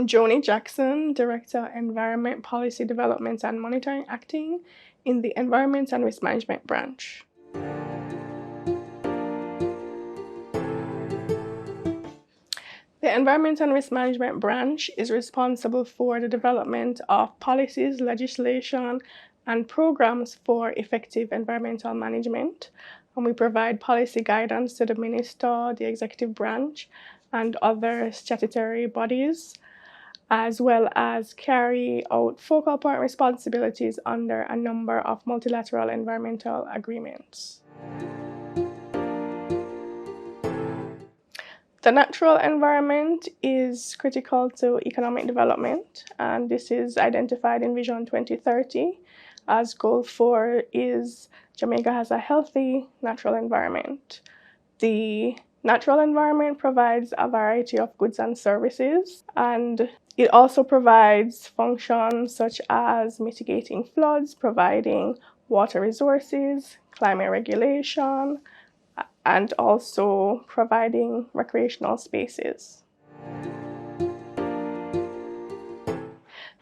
I'm Joni Jackson, Director, Environment Policy Development and Monitoring, acting in the Environment and Risk Management branch. The Environment and Risk Management branch is responsible for the development of policies, legislation, and programs for effective environmental management. And we provide policy guidance to the Minister, the Executive Branch, and other statutory bodies, as well as carry out focal point responsibilities under a number of multilateral environmental agreements. The natural environment is critical to economic development, and this is identified in Vision 2030 as Goal 4 is Jamaica has a healthy natural environment. The natural environment provides a variety of goods and services, and it also provides functions such as mitigating floods, providing water resources, climate regulation, and also providing recreational spaces.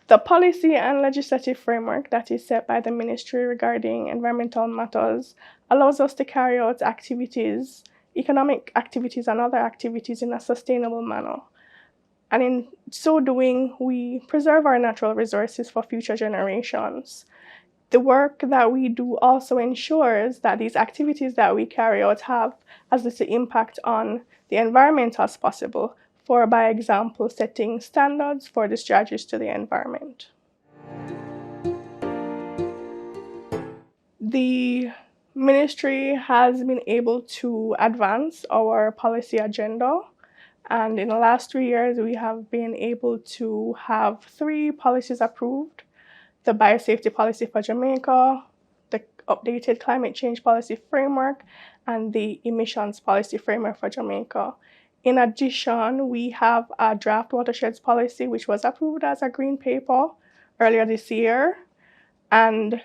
The policy and legislative framework that is set by the ministry regarding environmental matters allows us to carry out activities, economic activities and other activities in a sustainable manner. And in so doing, we preserve our natural resources for future generations. The work that we do also ensures that these activities that we carry out have as little impact on the environment as possible, for, by example, setting standards for discharges to the environment. The ministry has been able to advance our policy agenda, and in the last 3 years, we have been able to have 3 policies approved: the biosafety policy for Jamaica, the updated climate change policy framework, and the emissions policy framework for Jamaica. In addition, we have a draft watersheds policy, which was approved as a green paper earlier this year. And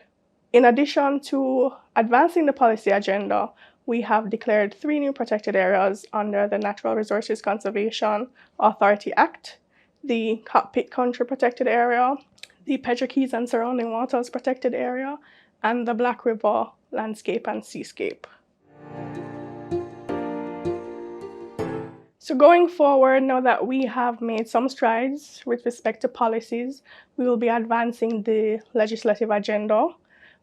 in addition to advancing the policy agenda, we have declared 3 new protected areas under the Natural Resources Conservation Authority Act: the Cockpit Country Protected Area, the Petrokeys and Surrounding Waters Protected Area, and the Black River Landscape and Seascape. So going forward, now that we have made some strides with respect to policies, we will be advancing the legislative agenda.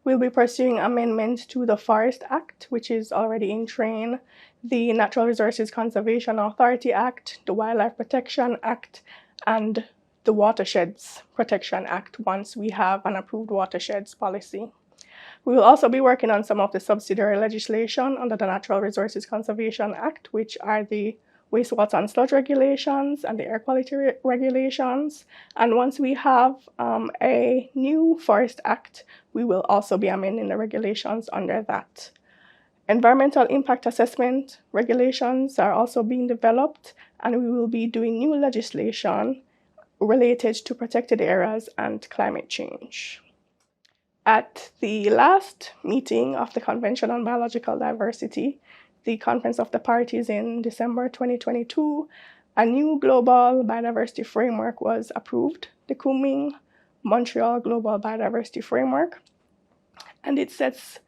We'll be pursuing amendments to the Forest Act, which is already in train, the Natural Resources Conservation Authority Act, the Wildlife Protection Act, and the Watersheds Protection Act once we have an approved watersheds policy. We will also be working on some of the subsidiary legislation under the Natural Resources Conservation Act, which are the wastewater and sludge regulations and the air quality regulations. And once we have a new Forest Act, we will also be amending the regulations under that. Environmental impact assessment regulations are also being developed, and we will be doing new legislation related to protected areas and climate change. At the last meeting of the Convention on Biological Diversity, the Conference of the Parties in December 2022, a new global biodiversity framework was approved, the Kunming-Montreal Global Biodiversity Framework, and it sets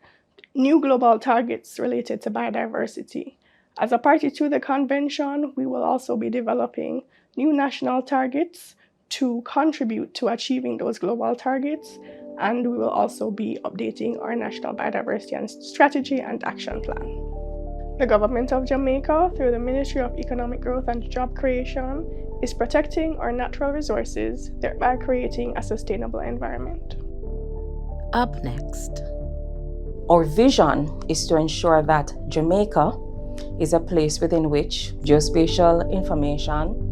new global targets related to biodiversity. As a party to the convention, we will also be developing new national targets to contribute to achieving those global targets, and we will also be updating our national biodiversity and strategy and action plan. The government of Jamaica, through the Ministry of Economic Growth and Job Creation, is protecting our natural resources, thereby creating a sustainable environment. Up next. Our vision is to ensure that Jamaica is a place within which geospatial information